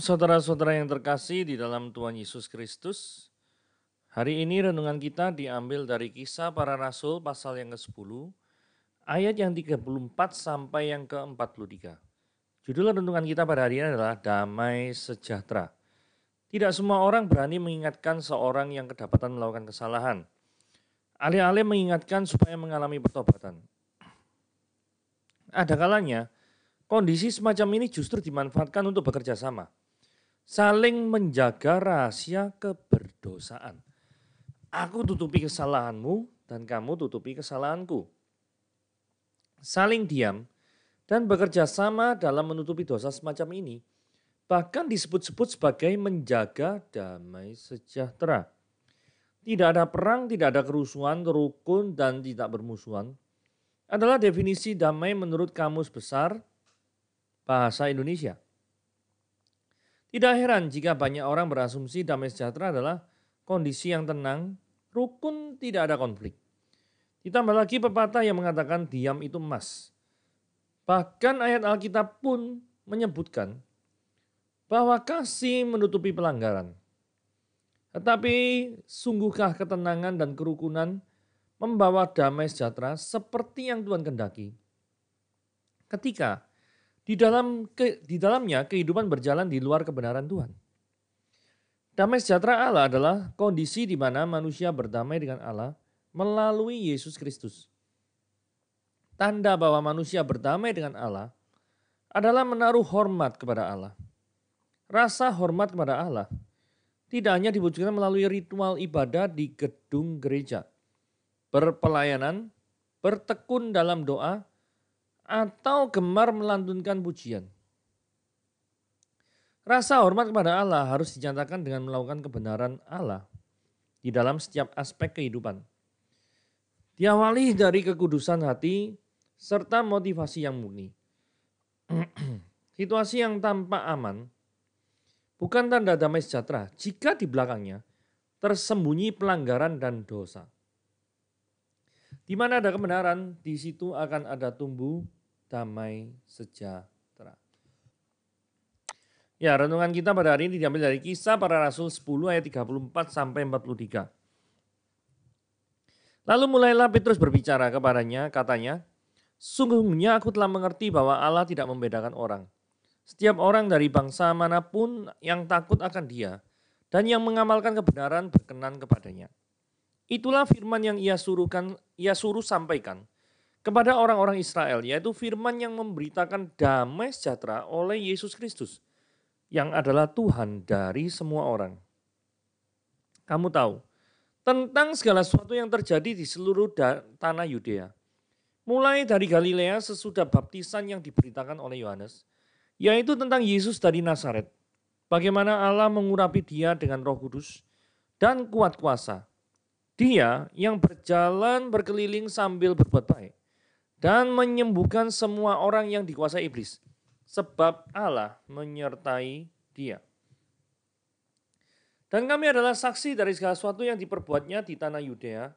Saudara-saudara yang terkasih di dalam Tuhan Yesus Kristus, hari ini renungan kita diambil dari Kisah Para Rasul pasal yang ke-10, ayat yang 34 sampai yang ke-43. Judul renungan kita pada hari ini adalah Damai Sejahtera. Tidak semua orang berani mengingatkan seorang yang kedapatan melakukan kesalahan. Alih-alih mengingatkan supaya mengalami pertobatan. Ada kalanya, kondisi semacam ini justru dimanfaatkan untuk bekerja sama. Saling menjaga rahasia keberdosaan. Aku tutupi kesalahanmu dan kamu tutupi kesalahanku. Saling diam dan bekerja sama dalam menutupi dosa semacam ini bahkan disebut-sebut sebagai menjaga damai sejahtera. Tidak ada perang, tidak ada kerusuhan, rukun, dan tidak bermusuhan adalah definisi damai menurut Kamus Besar Bahasa Indonesia. Tidak heran jika banyak orang berasumsi damai sejahtera adalah kondisi yang tenang, rukun, tidak ada konflik. Ditambah lagi pepatah yang mengatakan diam itu emas. Bahkan ayat Alkitab pun menyebutkan bahwa kasih menutupi pelanggaran. Tetapi sungguhkah ketenangan dan kerukunan membawa damai sejahtera seperti yang Tuhan kehendaki? Ketika di dalamnya kehidupan berjalan di luar kebenaran Tuhan. Damai sejahtera Allah adalah kondisi di mana manusia berdamai dengan Allah melalui Yesus Kristus. Tanda bahwa manusia berdamai dengan Allah adalah menaruh hormat kepada Allah. Rasa hormat kepada Allah tidak hanya diwujudkan melalui ritual ibadah di gedung gereja, berpelayanan, bertekun dalam doa, atau gemar melantunkan pujian. Rasa hormat kepada Allah harus dinyatakan dengan melakukan kebenaran Allah di dalam setiap aspek kehidupan. Diawali dari kekudusan hati serta motivasi yang murni. Situasi yang tampak aman bukan tanda damai sejahtera jika di belakangnya tersembunyi pelanggaran dan dosa. Di mana ada kebenaran, di situ akan ada tumbuh damai sejahtera. Ya, renungan kita pada hari ini diambil dari Kisah Para Rasul 10 ayat 34 sampai 43. Lalu mulailah Petrus berbicara kepadanya, katanya, sungguhnya aku telah mengerti bahwa Allah tidak membedakan orang. Setiap orang dari bangsa manapun yang takut akan Dia dan yang mengamalkan kebenaran berkenan kepadanya. Itulah firman yang ia suruh sampaikan kepada orang-orang Israel, yaitu firman yang memberitakan damai sejahtera oleh Yesus Kristus, yang adalah Tuhan dari semua orang. Kamu tahu tentang segala sesuatu yang terjadi di seluruh tanah Yudea, mulai dari Galilea sesudah baptisan yang diberitakan oleh Yohanes, yaitu tentang Yesus dari Nazaret, bagaimana Allah mengurapi Dia dengan Roh Kudus dan kuat kuasa. Dia yang berjalan berkeliling sambil berbuat baik dan menyembuhkan semua orang yang dikuasai iblis, sebab Allah menyertai Dia. Dan kami adalah saksi dari segala sesuatu yang diperbuatnya di tanah Yudea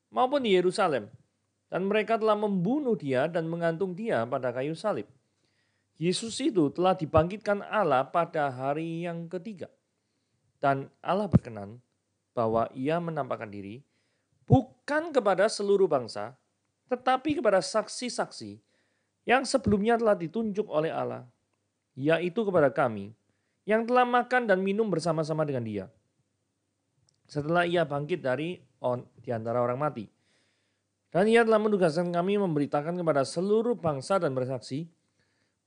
maupun di Yerusalem. Dan mereka telah membunuh Dia dan menggantung Dia pada kayu salib. Yesus itu telah dibangkitkan Allah pada hari yang ketiga. Dan Allah berkenan bahwa Ia menampakkan diri bukan kepada seluruh bangsa, tetapi kepada saksi-saksi yang sebelumnya telah ditunjuk oleh Allah, yaitu kepada kami yang telah makan dan minum bersama-sama dengan Dia setelah Ia bangkit di antara orang mati. Dan Ia telah menugaskan kami memberitakan kepada seluruh bangsa dan bersaksi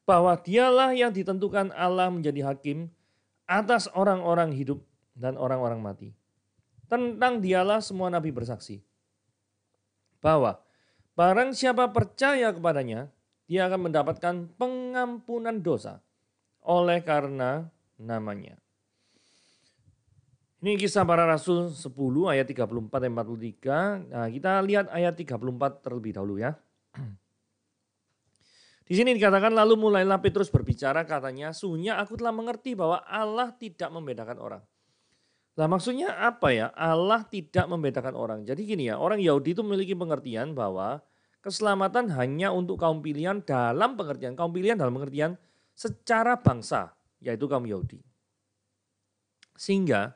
bahwa Dialah yang ditentukan Allah menjadi hakim atas orang-orang hidup dan orang-orang mati. Tentang Dialah semua nabi bersaksi bahwa barang siapa percaya kepadanya, dia akan mendapatkan pengampunan dosa oleh karena namanya. Ini Kisah Para Rasul 10 ayat 34 dan 43. Nah, kita lihat ayat 34 terlebih dahulu ya. Di sini dikatakan lalu mulailah Petrus berbicara, katanya, sungguhnya aku telah mengerti bahwa Allah tidak membedakan orang. Nah, maksudnya apa ya? Allah tidak membedakan orang. Jadi gini ya, orang Yahudi itu memiliki pengertian bahwa keselamatan hanya untuk kaum pilihan dalam pengertian secara bangsa, yaitu kaum Yahudi. Sehingga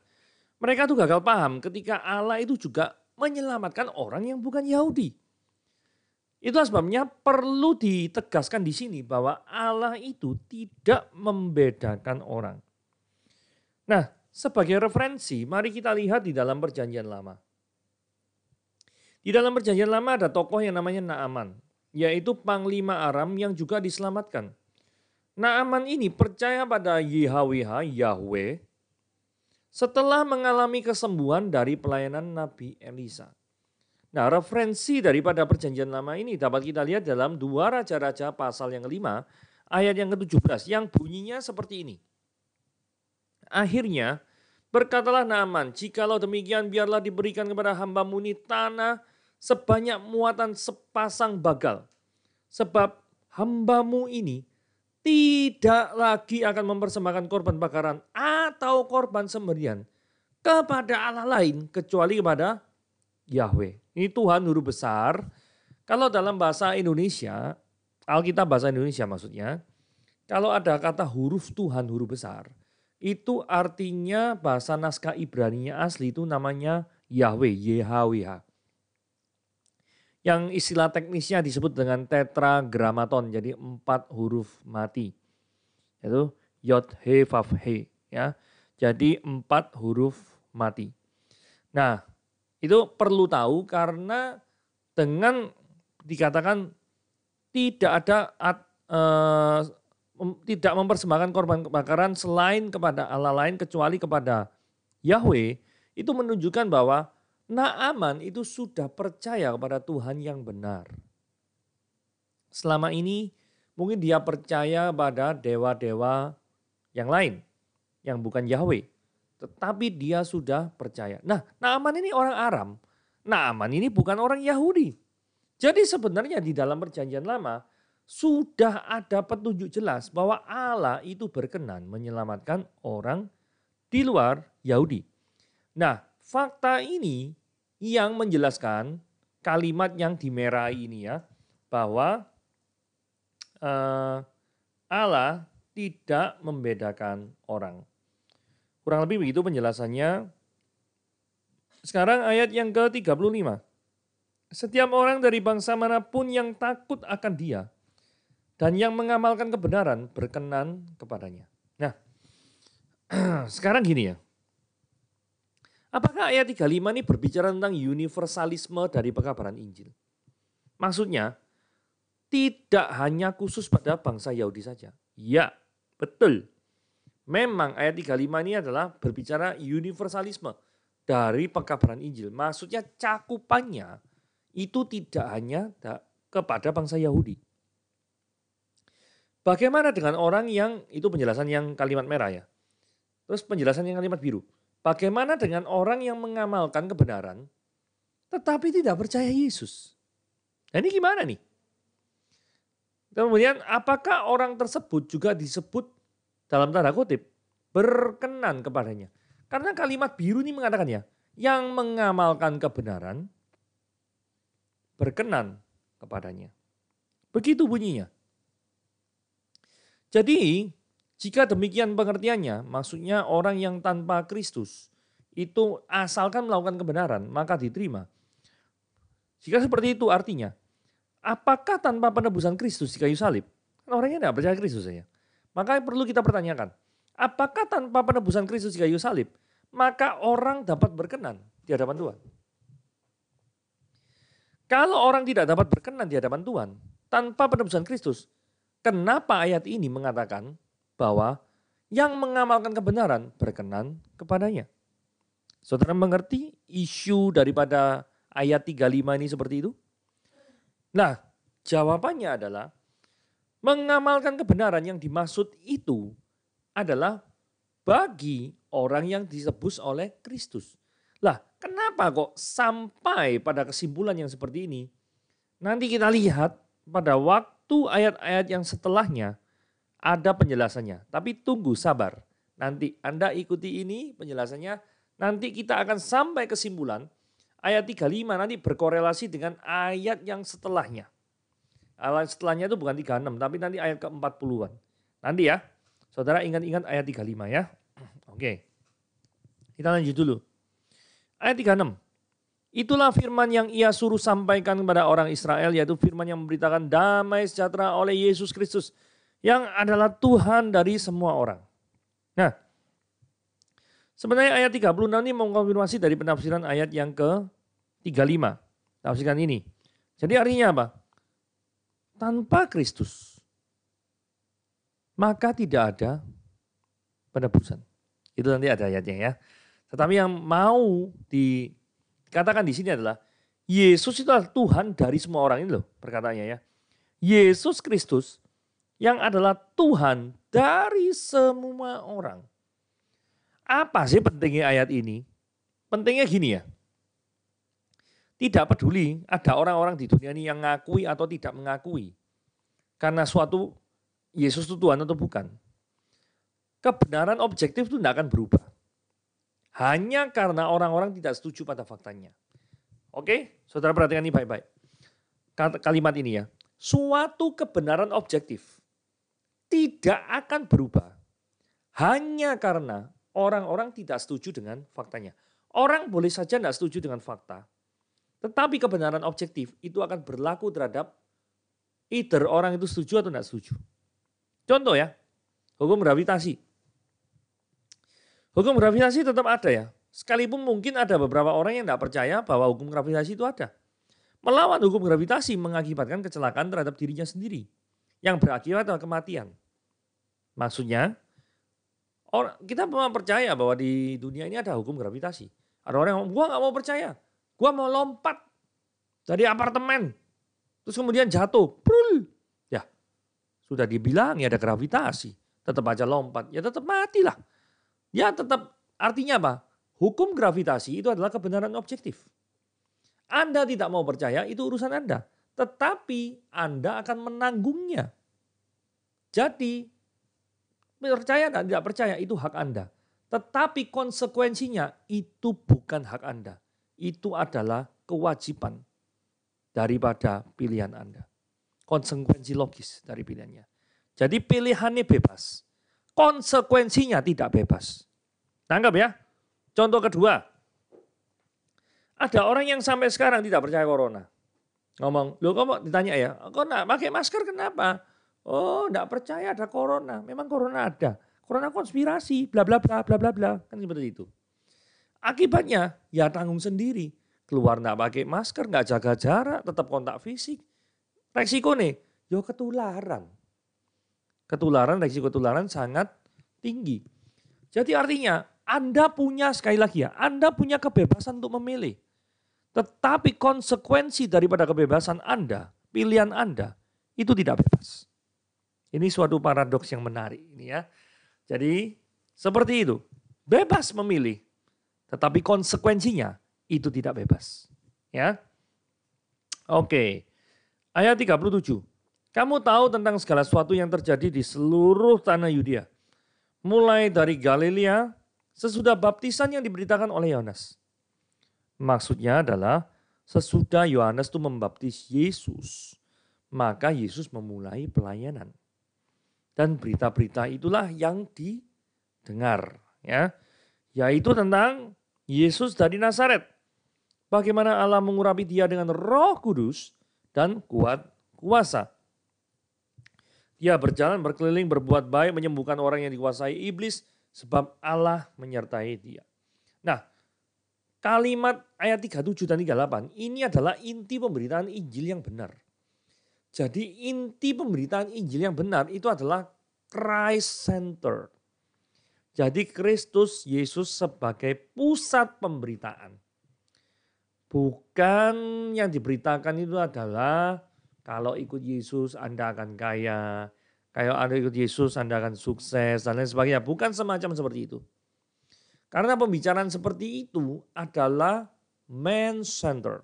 mereka tuh gagal paham ketika Allah itu juga menyelamatkan orang yang bukan Yahudi. Itulah sebabnya perlu ditegaskan di sini bahwa Allah itu tidak membedakan orang. Nah, sebagai referensi, mari kita lihat di dalam Perjanjian Lama. Di dalam Perjanjian Lama ada tokoh yang namanya Naaman, yaitu panglima Aram yang juga diselamatkan. Naaman ini percaya pada YHWH, Yahweh, setelah mengalami kesembuhan dari pelayanan Nabi Elisa. Nah, referensi daripada Perjanjian Lama ini dapat kita lihat dalam 2 Raja-Raja pasal yang ke-5 ayat yang ke-17 yang bunyinya seperti ini. Akhirnya berkatalah Naaman, jikalau demikian biarlah diberikan kepada hamba-Mu ini tanah sebanyak muatan sepasang bagal. Sebab hamba-Mu ini tidak lagi akan mempersembahkan korban bakaran atau korban sembelihan kepada Allah lain kecuali kepada Yahweh. Ini Tuhan huruf besar. Kalau dalam bahasa Indonesia, Alkitab bahasa Indonesia maksudnya, kalau ada kata huruf Tuhan huruf besar, itu artinya bahasa naskah Ibrani asli itu namanya Yahweh, YHWH. Yang istilah teknisnya disebut dengan tetragramaton, jadi 4 huruf mati. Yaitu Yod, He, Vav, He. Ya. Jadi 4 huruf mati. Nah, itu perlu tahu karena dengan dikatakan tidak ada tidak mempersembahkan korban kebakaran selain kepada Allah lain kecuali kepada Yahweh, itu menunjukkan bahwa Naaman itu sudah percaya kepada Tuhan yang benar. Selama ini mungkin dia percaya pada dewa-dewa yang lain yang bukan Yahweh. Tetapi dia sudah percaya. Nah, Naaman ini orang Aram. Naaman ini bukan orang Yahudi. Jadi sebenarnya di dalam Perjanjian Lama sudah ada petunjuk jelas bahwa Allah itu berkenan menyelamatkan orang di luar Yahudi. Nah, fakta ini yang menjelaskan kalimat yang dimerahi ini ya, bahwa Allah tidak membedakan orang. Kurang lebih begitu penjelasannya. Sekarang ayat yang ke-35. Setiap orang dari bangsa manapun yang takut akan Dia dan yang mengamalkan kebenaran berkenan kepadanya. Nah, sekarang gini ya. Apakah ayat 35 ini berbicara tentang universalisme dari pekabaran Injil? Maksudnya, tidak hanya khusus pada bangsa Yahudi saja. Ya, betul. Memang ayat 35 ini adalah berbicara universalisme dari pekabaran Injil. Maksudnya cakupannya itu tidak hanya kepada bangsa Yahudi. Bagaimana dengan orang yang, itu penjelasan yang kalimat merah ya. Terus penjelasan yang kalimat biru. Bagaimana dengan orang yang mengamalkan kebenaran tetapi tidak percaya Yesus? Nah ini gimana nih? Kemudian apakah orang tersebut juga disebut dalam tanda kutip berkenan kepadanya? Karena kalimat biru ini mengatakan ya, yang mengamalkan kebenaran berkenan kepadanya. Begitu bunyinya. Jadi jika demikian pengertiannya, maksudnya orang yang tanpa Kristus itu asalkan melakukan kebenaran maka diterima. Jika seperti itu artinya, apakah tanpa penebusan Kristus di kayu salib? Orangnya tidak percaya Kristus saja. Maka perlu kita pertanyakan, apakah tanpa penebusan Kristus di kayu salib, maka orang dapat berkenan di hadapan Tuhan? Kalau orang tidak dapat berkenan di hadapan Tuhan, tanpa penebusan Kristus, kenapa ayat ini mengatakan bahwa yang mengamalkan kebenaran berkenan kepadanya? Saudara mengerti isu daripada ayat 35 ini seperti itu? Nah, jawabannya adalah mengamalkan kebenaran yang dimaksud itu adalah bagi orang yang ditebus oleh Kristus. Lah, kenapa kok sampai pada kesimpulan yang seperti ini? Nanti kita lihat pada waktu ayat-ayat yang setelahnya ada penjelasannya. Tapi tunggu, sabar. Nanti Anda ikuti ini penjelasannya. Nanti kita akan sampai kesimpulan ayat 35 nanti berkorelasi dengan ayat yang setelahnya. Ayat setelahnya itu bukan 36, tapi nanti ayat ke-40-an. Nanti ya, saudara ingat-ingat ayat 35 ya. Oke. Kita lanjut dulu. Ayat 36. Itulah firman yang ia suruh sampaikan kepada orang Israel, yaitu firman yang memberitakan damai sejahtera oleh Yesus Kristus, yang adalah Tuhan dari semua orang. Nah, sebenarnya ayat 36 ini mengkonfirmasi dari penafsiran ayat yang ke-35. Tafsirkan ini. Jadi artinya apa? Tanpa Kristus, maka tidak ada penebusan. Itu nanti ada ayatnya ya. Tetapi yang mau dikatakan di sini adalah Yesus itu adalah Tuhan dari semua orang, ini loh perkataannya ya. Yesus Kristus yang adalah Tuhan dari semua orang. Apa sih pentingnya ayat ini? Pentingnya gini ya. Tidak peduli ada orang-orang di dunia ini yang mengakui atau tidak mengakui. Karena suatu Yesus itu Tuhan atau bukan. Kebenaran objektif itu tidak akan berubah. Hanya karena orang-orang tidak setuju pada faktanya. Oke, saudara perhatikan ini baik-baik. Kalimat ini ya. Suatu kebenaran objektif tidak akan berubah. Hanya karena orang-orang tidak setuju dengan faktanya. Orang boleh saja tidak setuju dengan fakta. Tetapi kebenaran objektif itu akan berlaku terhadap either orang itu setuju atau tidak setuju. Contoh ya, hukum gravitasi. Hukum gravitasi tetap ada ya. Sekalipun mungkin ada beberapa orang yang tidak percaya bahwa hukum gravitasi itu ada. Melawan hukum gravitasi mengakibatkan kecelakaan terhadap dirinya sendiri. Yang berakibat adalah kematian. Maksudnya, kita memang percaya bahwa di dunia ini ada hukum gravitasi. Ada orang yang ngomong, gua gak mau percaya. Gua mau lompat dari apartemen. Terus kemudian jatuh. Brul. Ya, sudah dibilang ya ada gravitasi. Tetap aja lompat. Ya tetap matilah. Ya tetap, artinya apa? Hukum gravitasi itu adalah kebenaran objektif. Anda tidak mau percaya, itu urusan Anda. Tetapi Anda akan menanggungnya. Jadi, percaya dan tidak percaya itu hak Anda. Tetapi konsekuensinya itu bukan hak Anda. Itu adalah kewajiban daripada pilihan Anda. Konsekuensi logis dari pilihannya. Jadi pilihannya bebas. Konsekuensinya tidak bebas. Tangkap ya. Contoh kedua. Ada orang yang sampai sekarang tidak percaya corona. Ngomong, loh kamu ditanya ya, kok enggak pakai masker kenapa? Oh enggak percaya ada corona. Memang corona ada. Corona konspirasi, bla bla bla bla bla bla. Kan seperti itu. Akibatnya ya tanggung sendiri. Keluar enggak pakai masker, enggak jaga jarak, tetap kontak fisik. Resiko nih, yo ketularan. Resiko ketularan sangat tinggi. Jadi artinya Anda punya, sekali lagi ya, Anda punya kebebasan untuk memilih. Tetapi konsekuensi daripada kebebasan Anda, pilihan Anda, itu tidak bebas. Ini suatu paradoks yang menarik ini ya. Jadi seperti itu, bebas memilih, tetapi konsekuensinya itu tidak bebas. Ya, oke. Ayat 37. Kamu tahu tentang segala sesuatu yang terjadi di seluruh tanah Yudea. Mulai dari Galilea, sesudah baptisan yang diberitakan oleh Yohanes. Maksudnya adalah sesudah Yohanes itu membaptis Yesus, maka Yesus memulai pelayanan. Dan berita-berita itulah yang didengar. Ya, yaitu tentang Yesus dari Nazaret. Bagaimana Allah mengurapi dia dengan Roh Kudus dan kuat kuasa. Dia berjalan berkeliling berbuat baik menyembuhkan orang yang dikuasai iblis sebab Allah menyertai dia. Nah, kalimat ayat 37 dan 38 ini adalah inti pemberitaan Injil yang benar. Jadi inti pemberitaan Injil yang benar itu adalah Christ Center. Jadi Kristus Yesus sebagai pusat pemberitaan. Bukan yang diberitakan itu adalah kalau ikut Yesus Anda akan kaya, kalau Anda ikut Yesus Anda akan sukses dan lain sebagainya. Bukan semacam seperti itu. Karena pembicaraan seperti itu adalah man-centered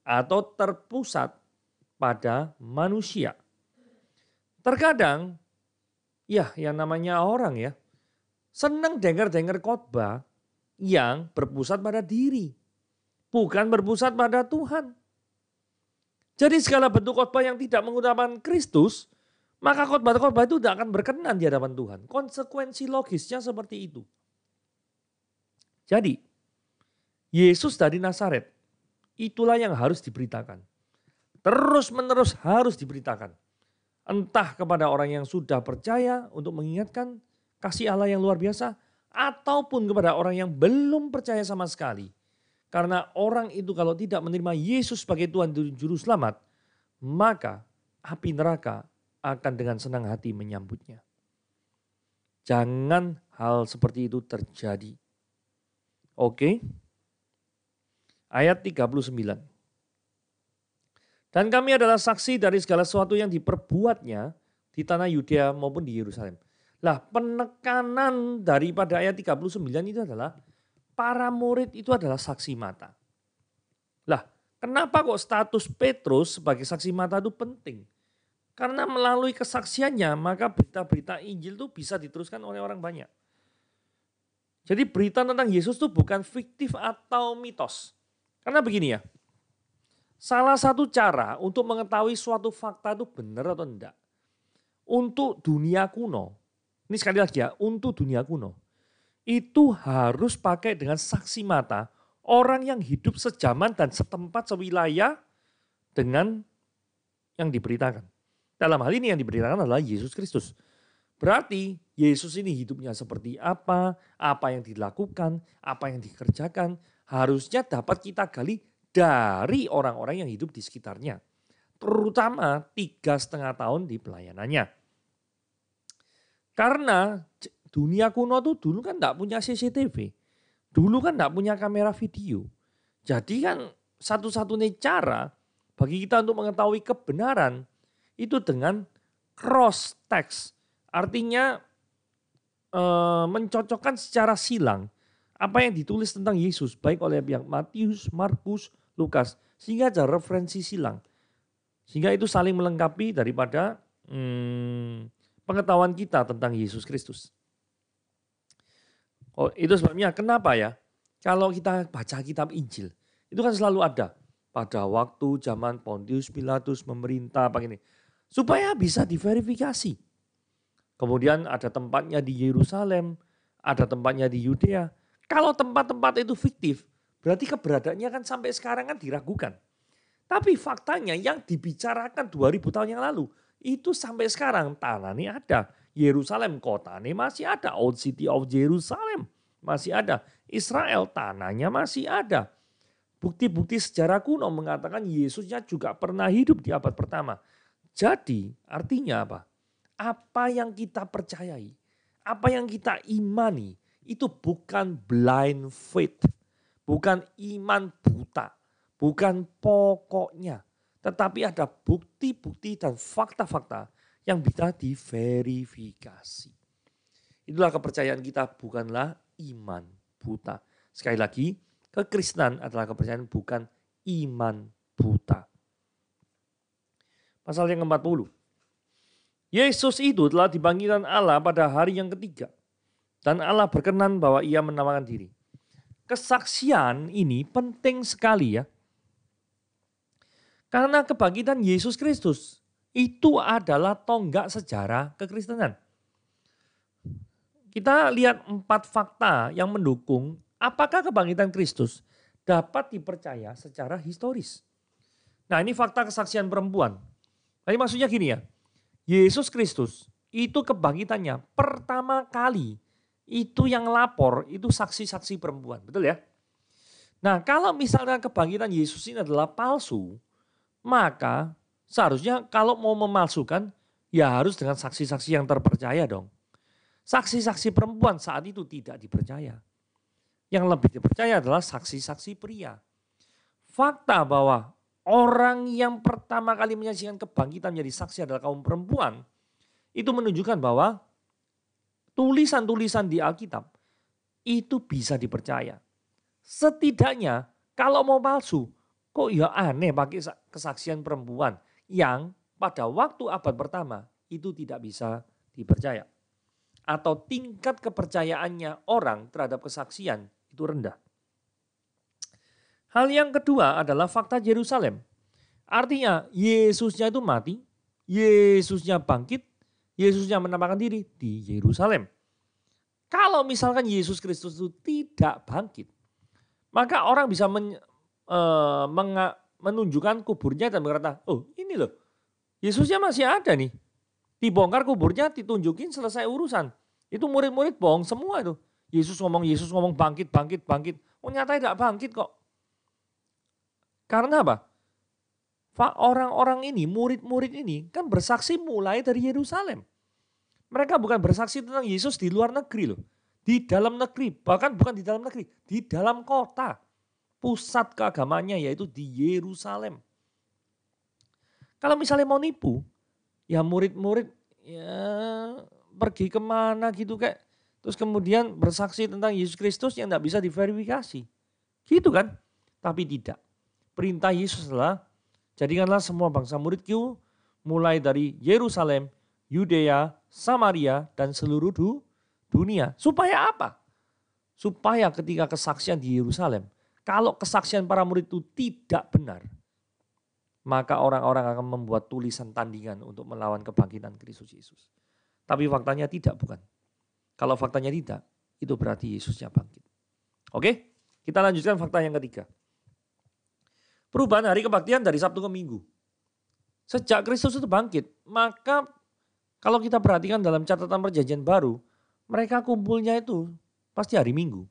atau terpusat pada manusia. Terkadang ya yang namanya orang ya senang dengar-dengar khotbah yang berpusat pada diri. Bukan berpusat pada Tuhan. Jadi segala bentuk khotbah yang tidak mengutamakan Kristus, maka khotbah-khotbah itu tidak akan berkenan di hadapan Tuhan. Konsekuensi logisnya seperti itu. Jadi, Yesus dari Nazaret, itulah yang harus diberitakan. Terus menerus harus diberitakan. Entah kepada orang yang sudah percaya untuk mengingatkan kasih Allah yang luar biasa, ataupun kepada orang yang belum percaya sama sekali. Karena orang itu kalau tidak menerima Yesus sebagai Tuhan dan Juru Selamat, maka api neraka akan dengan senang hati menyambutnya. Jangan hal seperti itu terjadi. Oke. Ayat 39. Dan kami adalah saksi dari segala sesuatu yang diperbuatnya di tanah Yudea maupun di Yerusalem. Lah, penekanan daripada ayat 39 itu adalah para murid itu adalah saksi mata. Lah, kenapa kok status Petrus sebagai saksi mata itu penting? Karena melalui kesaksiannya maka berita-berita Injil itu bisa diteruskan oleh orang banyak. Jadi berita tentang Yesus itu bukan fiktif atau mitos. Karena begini ya, salah satu cara untuk mengetahui suatu fakta itu benar atau enggak. Untuk dunia kuno, ini sekali lagi ya, untuk dunia kuno. Itu harus pakai dengan saksi mata orang yang hidup sejaman dan setempat sewilayah dengan yang diberitakan. Dalam hal ini yang diberitakan adalah Yesus Kristus. Berarti Yesus ini hidupnya seperti apa yang dilakukan, apa yang dikerjakan, harusnya dapat kita gali dari orang-orang yang hidup di sekitarnya. Terutama 3,5 tahun di pelayanannya. Karena dunia kuno tuh dulu kan enggak punya CCTV. Dulu kan enggak punya kamera video. Jadi kan satu-satunya cara bagi kita untuk mengetahui kebenaran itu dengan cross text. Artinya mencocokkan secara silang apa yang ditulis tentang Yesus baik oleh pihak Matius, Markus, Lukas, sehingga ada referensi silang. Sehingga itu saling melengkapi daripada pengetahuan kita tentang Yesus Kristus. Oh, itu sebabnya kenapa ya? Kalau kita baca kitab Injil, itu kan selalu ada pada waktu zaman Pontius Pilatus memerintah begini, supaya bisa diverifikasi. Kemudian ada tempatnya di Yerusalem, ada tempatnya di Yudea. Kalau tempat-tempat itu fiktif, berarti keberadaannya kan sampai sekarang kan diragukan. Tapi faktanya yang dibicarakan 2000 tahun yang lalu, itu sampai sekarang tanahnya ada. Yerusalem kotanya masih ada. Old City of Jerusalem masih ada. Israel tanahnya masih ada. Bukti-bukti sejarah kuno mengatakan Yesusnya juga pernah hidup di abad pertama. Jadi artinya apa? Apa yang kita percayai, apa yang kita imani, itu bukan blind faith, bukan iman buta, bukan pokoknya. Tetapi ada bukti-bukti dan fakta-fakta yang bisa diverifikasi. Itulah kepercayaan kita, bukanlah iman buta. Sekali lagi, kekristenan adalah kepercayaan bukan iman buta. Pasal yang ke-40. Yesus itu telah dibangkitkan Allah pada hari yang ketiga. Dan Allah berkenan bahwa ia menawarkan diri. Kesaksian ini penting sekali ya. Karena kebangkitan Yesus Kristus itu adalah tonggak sejarah kekristenan. Kita lihat 4 fakta yang mendukung apakah kebangkitan Kristus dapat dipercaya secara historis. Nah, ini fakta kesaksian perempuan. Jadi maksudnya gini ya. Yesus Kristus itu kebangkitannya pertama kali itu yang lapor itu saksi-saksi perempuan, betul ya? Nah, kalau misalnya kebangkitan Yesus ini adalah palsu, maka seharusnya kalau mau memalsukan ya harus dengan saksi-saksi yang terpercaya dong. Saksi-saksi perempuan saat itu tidak dipercaya. Yang lebih dipercaya adalah saksi-saksi pria. Fakta bahwa orang yang pertama kali menyaksikan kebangkitan menjadi saksi adalah kaum perempuan. Itu menunjukkan bahwa tulisan-tulisan di Alkitab itu bisa dipercaya. Setidaknya kalau mau palsu, kok ya aneh pakai kesaksian perempuan yang pada waktu abad pertama itu tidak bisa dipercaya. Atau tingkat kepercayaannya orang terhadap kesaksian itu rendah. Hal yang kedua adalah fakta Yerusalem. Artinya Yesusnya itu mati, Yesusnya bangkit, Yesusnya menampakkan diri di Yerusalem. Kalau misalkan Yesus Kristus itu tidak bangkit, maka orang bisa menunjukkan kuburnya dan berkata, oh ini loh Yesusnya masih ada nih. Dibongkar kuburnya, ditunjukin, selesai urusan. Itu murid-murid bohong semua itu. Yesus ngomong bangkit, bangkit, bangkit. Oh nyata tidak bangkit kok. Karena apa? Orang-orang ini, murid-murid ini kan bersaksi mulai dari Yerusalem. Mereka bukan bersaksi tentang Yesus di luar negeri loh. Di dalam negeri, bahkan bukan di dalam negeri, di dalam kota. Pusat keagamannya yaitu di Yerusalem. Kalau misalnya mau nipu, ya murid-murid ya pergi kemana gitu kayak. Terus kemudian bersaksi tentang Yesus Kristus yang tidak bisa diverifikasi. Gitu kan? Tapi tidak. Perintah Yesus adalah jadikanlah semua bangsa muridku mulai dari Yerusalem, Yudea, Samaria, dan seluruh dunia. Supaya apa? Supaya ketika kesaksian di Yerusalem, kalau kesaksian para murid itu tidak benar, maka orang-orang akan membuat tulisan tandingan untuk melawan kebangkitan Kristus Yesus. Tapi faktanya tidak, bukan. Kalau faktanya tidak, itu berarti Yesusnya bangkit. Oke, kita lanjutkan fakta yang ketiga. Perubahan hari kebaktian dari Sabtu ke Minggu. Sejak Kristus itu bangkit, maka kalau kita perhatikan dalam catatan perjanjian baru, mereka kumpulnya itu pasti hari Minggu.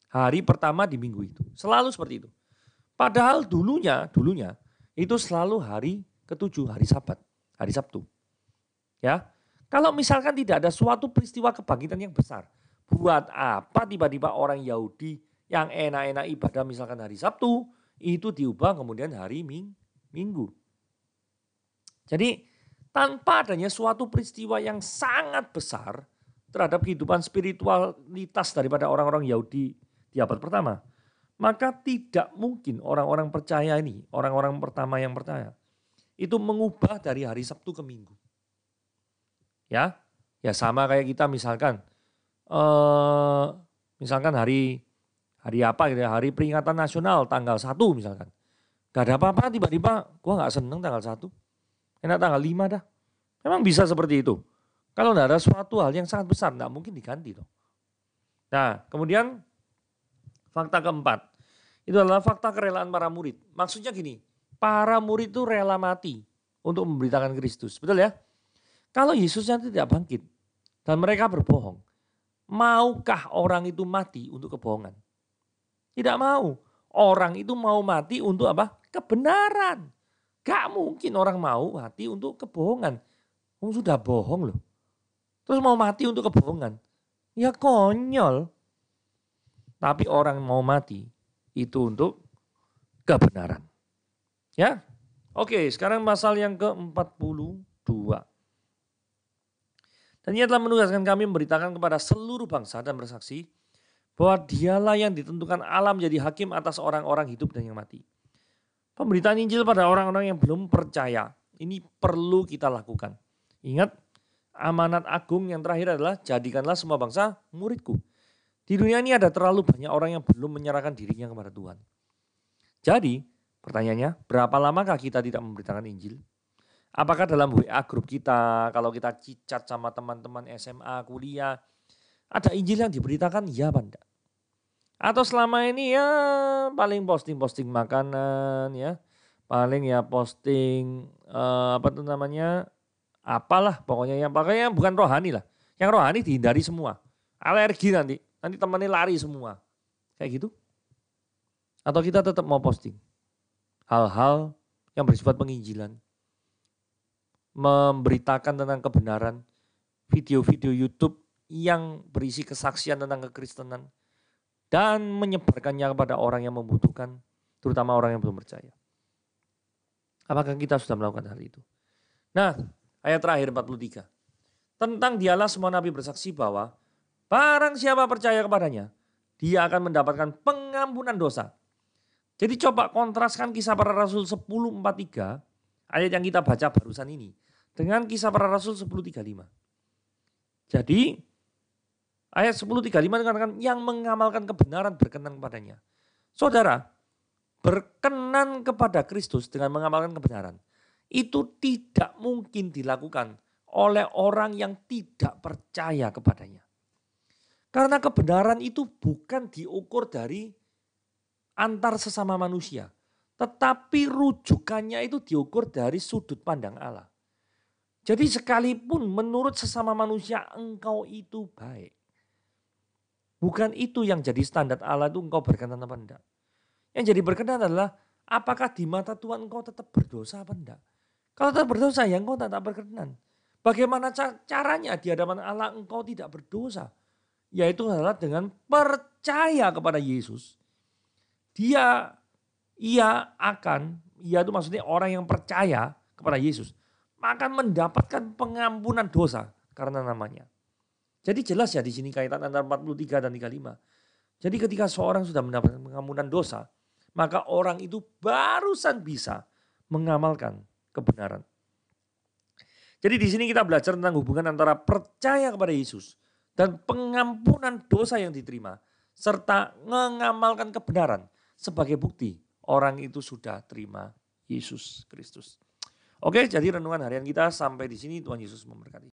Hari pertama di minggu itu. Selalu seperti itu. Padahal dulunya itu selalu hari ketujuh, hari Sabat, hari Sabtu. Ya, kalau misalkan tidak ada suatu peristiwa kebangkitan yang besar, buat apa tiba-tiba orang Yahudi yang enak-enak ibadah misalkan hari Sabtu, itu diubah kemudian hari Minggu. Jadi tanpa adanya suatu peristiwa yang sangat besar terhadap kehidupan spiritualitas daripada orang-orang Yahudi di abad pertama, maka tidak mungkin orang-orang percaya ini, orang-orang pertama yang percaya, itu mengubah dari hari Sabtu ke Minggu. Ya sama kayak kita misalkan hari apa gitu ya, hari peringatan nasional tanggal 1 misalkan. Gak ada apa-apa tiba-tiba gue gak seneng tanggal 1, enak tanggal 5 dah. Memang bisa seperti itu. Kalau gak ada suatu hal yang sangat besar, gak mungkin diganti toh. Nah kemudian fakta keempat, itu adalah fakta kerelaan para murid. Maksudnya gini, para murid itu rela mati untuk memberitakan Kristus. Betul ya? Kalau Yesusnya tidak bangkit dan mereka berbohong, maukah orang itu mati untuk kebohongan? Tidak mau. Orang itu mau mati untuk apa? Kebenaran. Gak mungkin orang mau mati untuk kebohongan. Sudah bohong loh. Terus mau mati untuk kebohongan. Ya konyol. Tapi orang mau mati itu untuk kebenaran. Ya. Oke, sekarang pasal yang ke-42. Dan ia telah menugaskan kami memberitakan kepada seluruh bangsa dan bersaksi bahwa dialah yang ditentukan Allah menjadi hakim atas orang-orang hidup dan yang mati. Pemberitaan Injil pada orang-orang yang belum percaya, ini perlu kita lakukan. Ingat, amanat agung yang terakhir adalah jadikanlah semua bangsa muridku. Di dunia ini ada terlalu banyak orang yang belum menyerahkan dirinya kepada Tuhan. Jadi, pertanyaannya, berapa lamakah kita tidak memberitakan Injil? Apakah dalam WA grup kita, kalau kita cicat sama teman-teman SMA, kuliah, ada Injil yang diberitakan? Ya apa enggak? Atau selama ini ya paling posting-posting makanan ya, paling ya posting apalah pokoknya yang bukan rohani lah. Yang rohani dihindari semua. Alergi nanti temannya lari semua. Kayak gitu. Atau kita tetap mau posting hal-hal yang bersifat penginjilan, memberitakan tentang kebenaran, video-video YouTube yang berisi kesaksian tentang kekristenan, dan menyebarkannya kepada orang yang membutuhkan, terutama orang yang belum percaya. Apakah kita sudah melakukan hal itu? Nah, ayat terakhir 43. Tentang dialah semua nabi bersaksi bahwa barang siapa percaya kepadanya, dia akan mendapatkan pengampunan dosa. Jadi coba kontraskan Kisah Para Rasul 10:43, ayat yang kita baca barusan ini, dengan Kisah Para Rasul 10:35. Jadi ayat 10:35 dikatakan yang mengamalkan kebenaran berkenan kepadanya. Saudara, berkenan kepada Kristus dengan mengamalkan kebenaran itu tidak mungkin dilakukan oleh orang yang tidak percaya kepadanya. Karena kebenaran itu bukan diukur dari antar sesama manusia. Tetapi rujukannya itu diukur dari sudut pandang Allah. Jadi sekalipun menurut sesama manusia engkau itu baik. Bukan itu yang jadi standar Allah itu engkau berkenan apa enggak. Yang jadi berkenan adalah apakah di mata Tuhan engkau tetap berdosa apa enggak. Kalau tetap berdosa ya engkau tak berkenan. Bagaimana caranya di hadapan Allah engkau tidak berdosa? Yaitu adalah dengan percaya kepada Yesus. Ia itu maksudnya orang yang percaya kepada Yesus. Akan mendapatkan pengampunan dosa karena namanya. Jadi jelas ya di sini kaitan antara 43 dan 35. Jadi ketika seorang sudah mendapatkan pengampunan dosa, maka orang itu barusan bisa mengamalkan kebenaran. Jadi di sini kita belajar tentang hubungan antara percaya kepada Yesus dan pengampunan dosa yang diterima, serta mengamalkan kebenaran sebagai bukti orang itu sudah terima Yesus Kristus. Oke, jadi renungan harian kita sampai di sini. Tuhan Yesus memberkati.